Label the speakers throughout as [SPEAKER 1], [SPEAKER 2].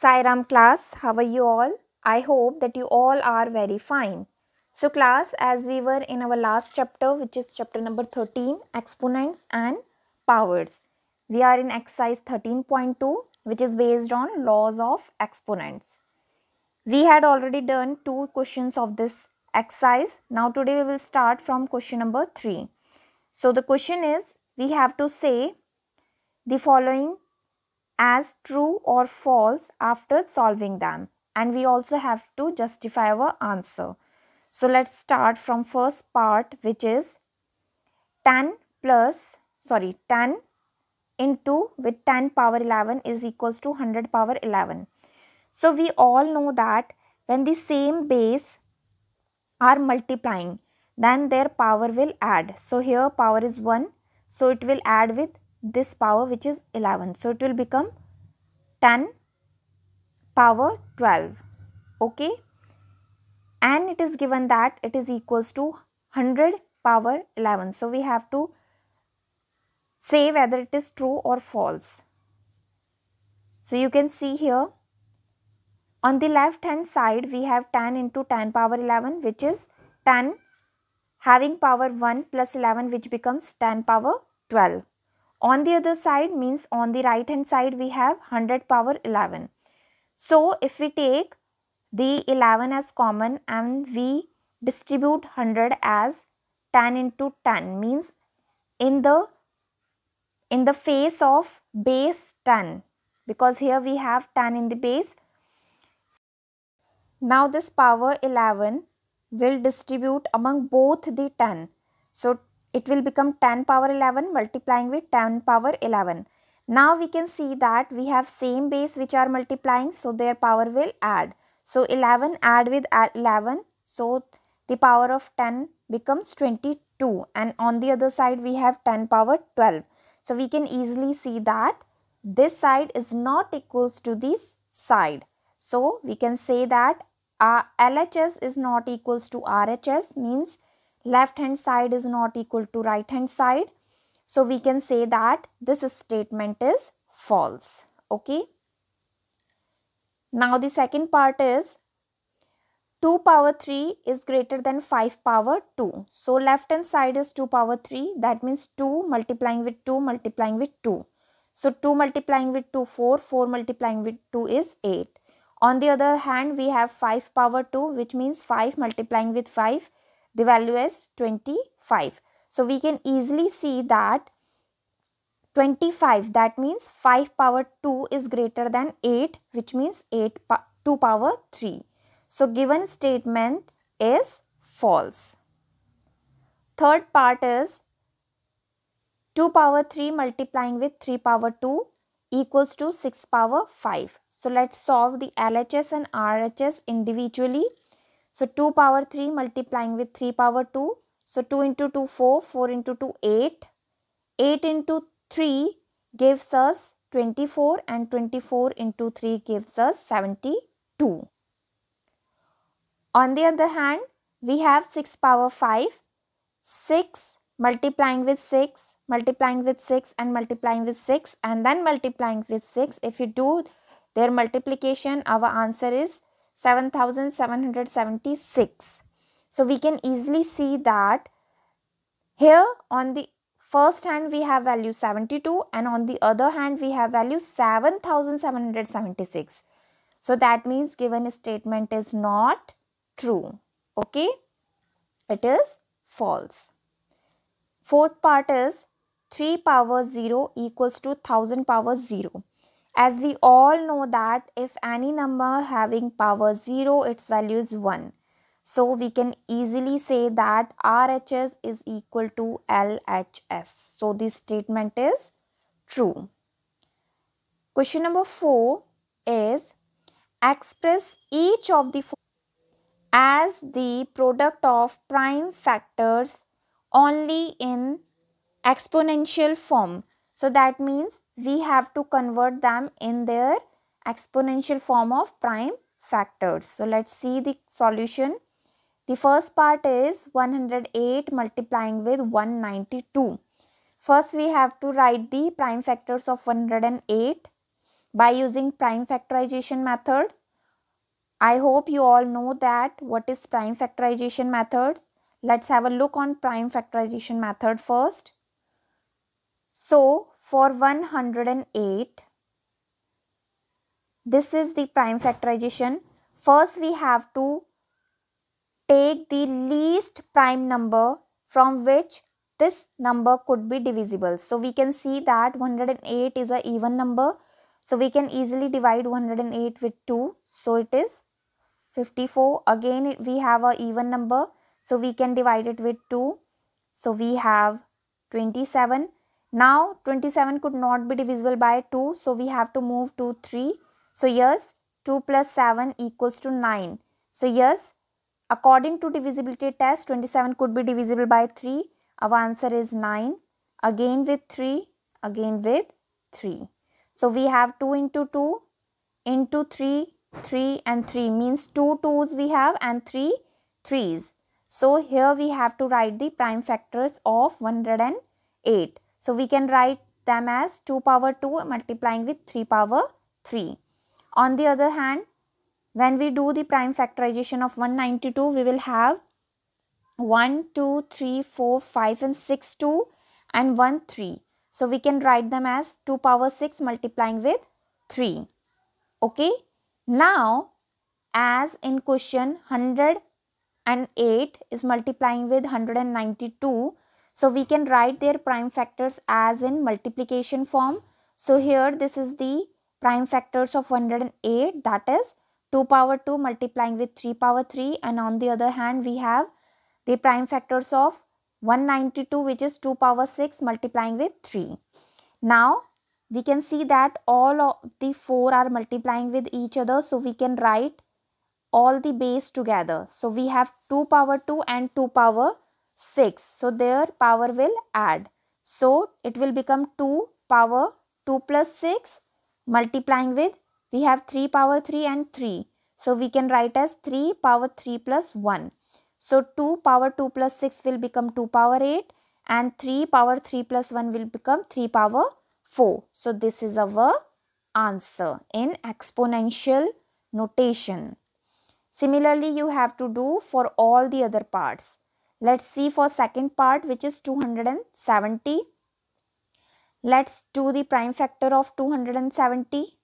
[SPEAKER 1] Sairam class, how are you all? I hope that you all are very fine. So class, as we were in our last chapter, which is chapter number 13, exponents and powers. We are in exercise 13.2, which is based on laws of exponents. We had already done 2 questions of this exercise. Now today we will start from question number 3. So the question is, we have to say the following as true or false after solving them, and we also have to justify our answer. So let's start from first part, which is 10 into with 10 power 11 is equals to 100 power 11. So we all know that when the same base are multiplying, then their power will add. So here power is 1, so it will add with this power, which is 11. So it will become 10 power 12. Okay, and it is given that it is equals to 100 power 11. So we have to say whether it is true or false. So you can see here on the left hand side we have 10 into 10 power 11, which is 10 having power 1 plus 11, which becomes 10 power 12. On the other side means on the right hand side we have 100 power 11. So if we take the 11 as common and we distribute 100 as 10 into 10, means in the face of base 10, because here we have 10 in the base. Now this power 11 will distribute among both the 10. So it will become 10 power 11 multiplying with 10 power 11. Now we can see that we have same base which are multiplying, so their power will add. So 11 add with 11, so the power of 10 becomes 22, and on the other side we have 10 power 12. So we can easily see that this side is not equals to this side. So we can say that LHS is not equals to RHS, means left hand side is not equal to right hand side. So we can say that this statement is false. Okay. Now the second part is 2 power 3 is greater than 5 power 2. So left hand side is 2 power 3. That means 2 multiplying with 2 multiplying with 2. So 2 multiplying with 2, 4. 4 multiplying with 2 is 8. On the other hand, we have 5 power 2, which means 5 multiplying with 5. The value is 25. So we can easily see that 25, that means 5 power 2 is greater than 8, which means 2 power 3. So given statement is false. Third part is 2 power 3 multiplying with 3 power 2 equals to 6 power 5. So let's solve the LHS and RHS individually. So 2 power 3 multiplying with 3 power 2. So 2 into 2, 4. 4 into 2, 8. 8 into 3 gives us 24, and 24 into 3 gives us 72. On the other hand, we have 6 power 5. 6 multiplying with 6, multiplying with 6 and multiplying with 6 and then multiplying with 6. If you do their multiplication, our answer is 7776. So we can easily see that here on the first hand we have value 72 and on the other hand we have value 7776. So that means given statement is not true. Okay, it is false. Fourth part is 3 power 0 equals to 1000 power 0. As we all know that if any number having power 0, its value is 1. So we can easily say that RHS is equal to LHS. So this statement is true. Question number 4 is express each of the as the product of prime factors only in exponential form. So that means we have to convert them in their exponential form of prime factors. So let's see the solution. The first part is 108 multiplying with 192. First we have to write the prime factors of 108. by using prime factorization method. I hope you all know that what is prime factorization method. Let's have a look on prime factorization method first. So for 108, this is the prime factorization. First we have to take the least prime number from which this number could be divisible. So we can see that 108 is an even number. So we can easily divide 108 with 2. So it is 54. Again we have a even number. So we can divide it with 2. So we have 27. Now 27 could not be divisible by 2. So we have to move to 3. So yes, 2 plus 7 equals to 9. So yes, according to divisibility test, 27 could be divisible by 3. Our answer is 9. Again with 3. Again with 3. So we have 2 into 2 into 3. 3 and 3 means 2 2's we have and 3 3's. So here we have to write the prime factors of 108. So we can write them as 2 power 2 multiplying with 3 power 3. On the other hand, when we do the prime factorization of 192, we will have 1, 2, 3, 4, 5 and 6 2 and 1 3. So we can write them as 2 power 6 multiplying with 3. Okay. Now as in question 108 is multiplying with 192. So we can write their prime factors as in multiplication form. So here this is the prime factors of 108, that is 2 power 2 multiplying with 3 power 3, and on the other hand we have the prime factors of 192 which is 2 power 6 multiplying with 3. Now we can see that all of the 4 are multiplying with each other, so we can write all the base together. So we have 2 power 2 and 2 power 6. So their power will add. So it will become 2 power 2 plus 6 multiplying with, we have 3 power 3 and 3. So we can write as 3 power 3 plus 1. So 2 power 2 plus 6 will become 2 power 8 and 3 power 3 plus 1 will become 3 power 4. So this is our answer in exponential notation. Similarly, you have to do for all the other parts. Let's see for second part, which is 270. Let's do the prime factor of 270.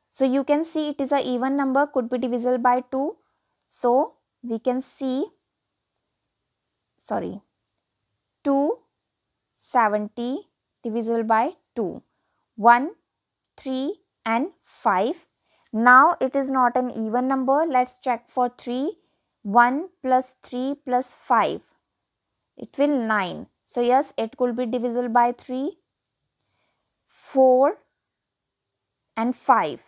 [SPEAKER 1] So you can see it is an even number, could be divisible by 2. So we can see, 270 divisible by 2. 1, 3 and 5. Now it is not an even number. Let's check for 3. 1 plus 3 plus 5. It will 9. So yes, it could be divisible by 3. 4 and 5.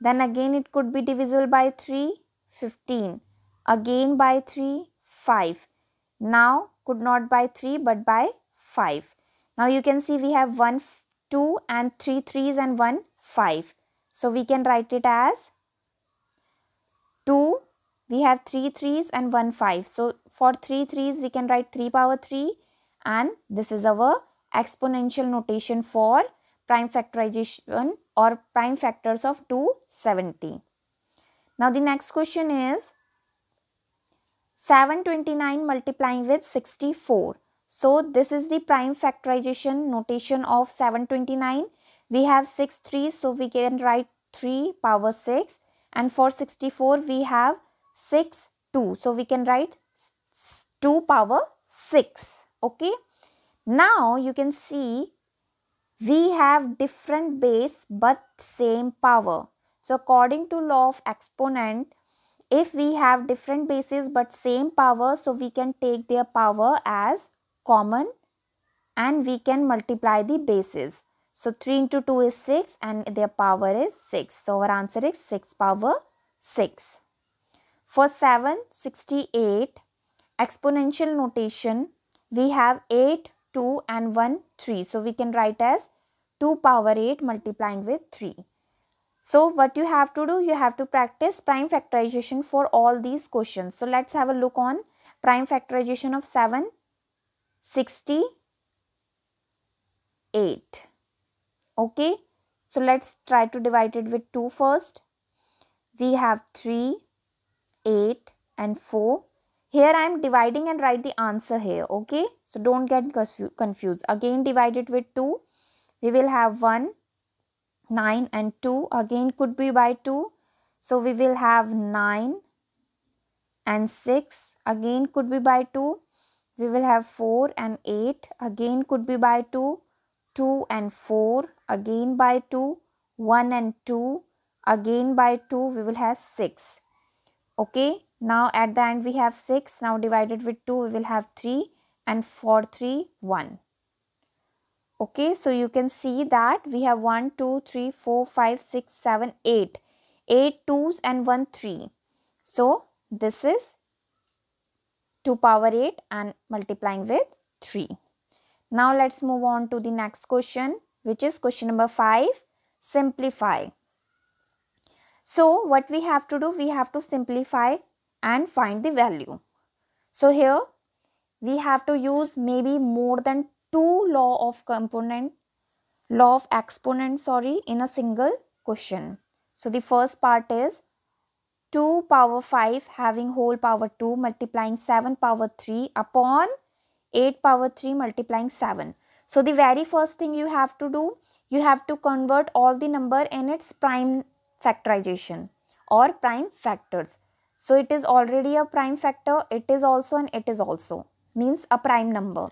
[SPEAKER 1] Then again it could be divisible by 3. 15. Again by 3. 5. Now could not by 3 but by 5. Now you can see we have 1, 2 and 3 3's and 1 5. So we can write it as 2. We have 3 3's and 1 5. So for 3 3's we can write 3 power 3, and this is our exponential notation for prime factorization or prime factors of 270. Now the next question is 729 multiplying with 64. So this is the prime factorization notation of 729. We have 6 3's, so we can write 3 power 6, and for 64 we have 6 2, so we can write 2 power 6. Okay. Now you can see we have different base but same power. So according to law of exponent, if we have different bases but same power, so we can take their power as common and we can multiply the bases. So 3 into 2 is 6 and their power is 6. So our answer is 6 power 6. For 768 exponential notation, we have 8, 2 and 1, 3. So we can write as 2 power 8 multiplying with 3. So what you have to do, you have to practice prime factorization for all these questions. So let's have a look on prime factorization of 768. Okay. So let's try to divide it with 2 first. We have 3, 8 and 4. Here I am dividing and write the answer here, okay? So don't get confused. Again divide it with 2. We will have 1, 9 and 2. Again could be by 2. So we will have 9 and 6. Again could be by 2. We will have 4 and 8. Again could be by 2. 2 and 4. Again by 2. 1 and 2. Again by 2. We will have 6. Okay. Now at the end we have 6. Now divided with 2 we will have 3. And 4, 3, 1. Okay. So you can see that we have 1, 2, 3, 4, 5, 6, 7, 8. 8 2s and 1 3. So this is 2 power 8 and multiplying with 3. Now let's move on to the next question, which is question number 5. Simplify. So what we have to do, we have to simplify and find the value. So here we have to use maybe more than 2 law of exponent in a single question. So the first part is 2 power 5 having whole power 2 multiplying 7 power 3 upon 8 power 3 multiplying 7. So the very first thing you have to do, you have to convert all the number in its prime factorization or prime factors. So it is already a prime factor, it is also and it is also, means a prime number.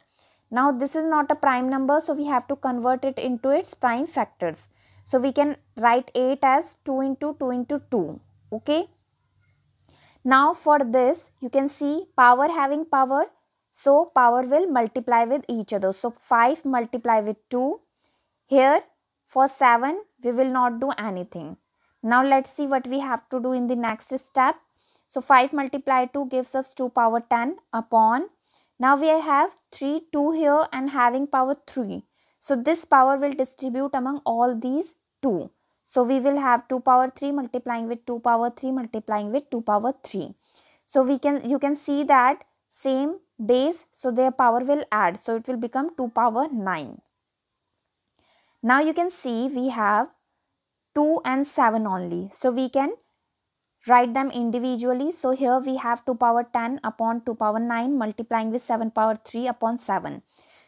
[SPEAKER 1] Now this is not a prime number, so we have to convert it into its prime factors. So we can write 8 as 2 into 2 into 2. Okay. Now for this you can see power having power. So power will multiply with each other. So 5 multiply with 2. Here for 7 we will not do anything. Now let's see what we have to do in the next step. So 5 multiply 2 gives us 2 power 10 upon. Now we have 3 2 here and having power 3. So this power will distribute among all these 2. So we will have 2 power 3 multiplying with 2 power 3 multiplying with 2 power 3. So you can see that same base, so their power will add. So it will become 2 power 9. Now you can see we have 2 and 7 only. So we can write them individually. So here we have 2 power 10 upon 2 power 9 multiplying with 7 power 3 upon 7.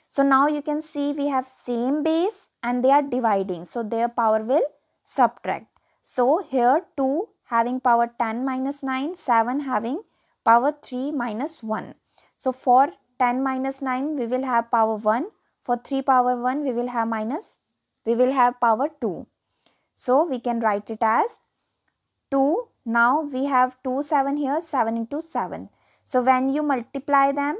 [SPEAKER 1] So now you can see we have same base and they are dividing. So their power will subtract. So here 2 having power 10 minus 9, 7 having power 3 minus 1. So for 10 minus 9 we will have power 1. For 3 power 1 we will have power 2. So we can write it as 2. Now we have 2 7 here, 7 into 7. So when you multiply them,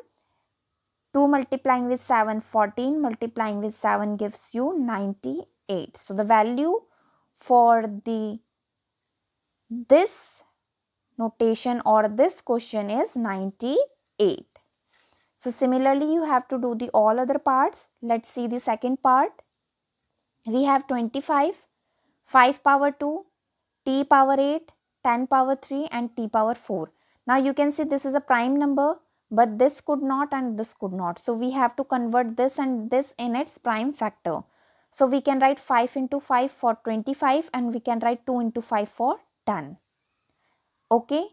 [SPEAKER 1] 2 multiplying with 7 14, multiplying with 7 gives you 98. So the value for this notation or this question is 98. So similarly you have to do the all other parts. Let's see the second part. We have 25, 5 power 2, t power 8, 10 power 3 and t power 4. Now you can see this is a prime number, but this could not and this could not. So we have to convert this and this in its prime factor. So we can write 5 into 5 for 25 and we can write 2 into 5 for 10. Okay.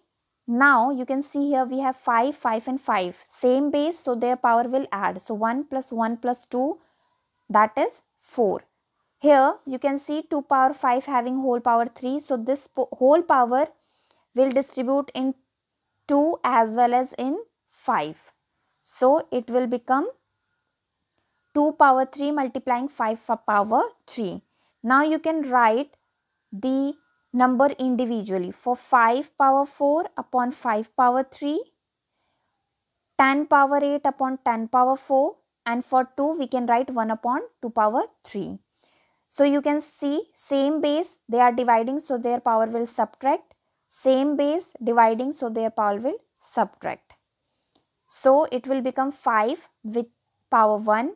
[SPEAKER 1] Now you can see here we have 5, 5 and 5. Same base, so their power will add. So 1 plus 1 plus 2, that is 4. Here you can see 2 power 5 having whole power 3. So this whole power will distribute in 2 as well as in 5. So it will become 2 power 3 multiplying 5 power 3. Now you can write the number individually. For 5 power 4 upon 5 power 3, 10 power 8 upon 10 power 4, and for 2 we can write 1 upon 2 power 3. So you can see same base, they are dividing, so their power will subtract. Same base dividing, so their power will subtract. So it will become 5 with power 1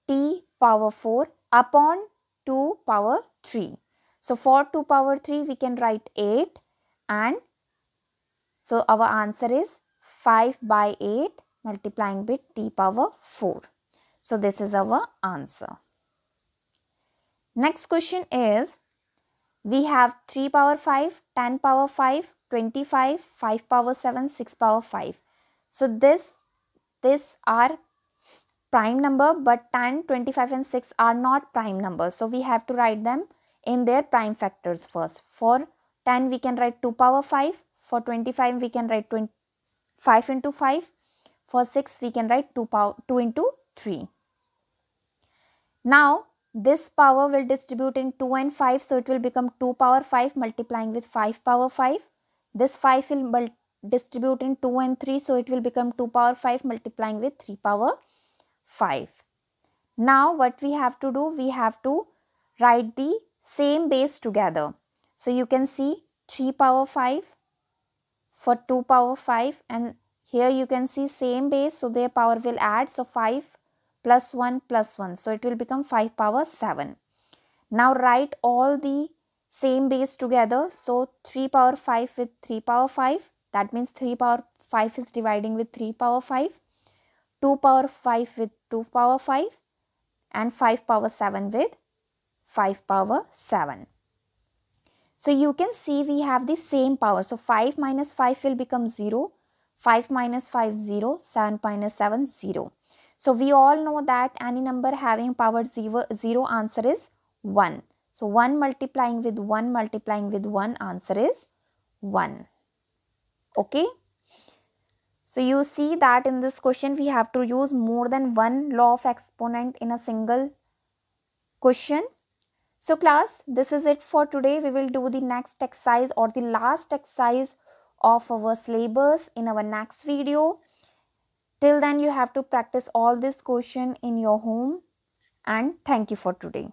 [SPEAKER 1] t power 4 upon 2 power 3. So for 2 power 3 we can write 8, and so our answer is 5 by 8 multiplying with t power 4. So this is our answer. Next question is, we have 3 power 5, 10 power 5, 25, 5 power 7, 6 power 5. So this are prime number, but 10, 25 and 6 are not prime numbers. So we have to write them in their prime factors first. For 10 we can write 2 power 5. For 25 we can write 5 into 5. For 6 we can write 2 into 3. Now this power will distribute in 2 and 5, so it will become 2 power 5 multiplying with 5 power 5. This 5 will distribute in 2 and 3, so it will become 2 power 5 multiplying with 3 power 5. Now what we have to do, we have to write the same base together. So you can see 3 power 5 for 2 power 5, and here you can see same base, so their power will add. So 5 plus 1 plus 1, so it will become 5 power 7. Now write all the same base together. So 3 power 5 with 3 power 5, that means 3 power 5 is dividing with 3 power 5, 2 power 5 with 2 power 5, and 5 power 7 with 5 power 7. So you can see we have the same power. So 5 minus 5 will become 0, 5 minus 5 0, 7 minus 7 0. So we all know that any number having power 0 answer is 1. So 1 multiplying with 1 multiplying with 1, answer is 1. Okay. So you see that in this question we have to use more than one law of exponent in a single question. So class, this is it for today. We will do the next exercise or the last exercise of our syllabus in our next video. Till then you have to practice all this question in your home, and thank you for today.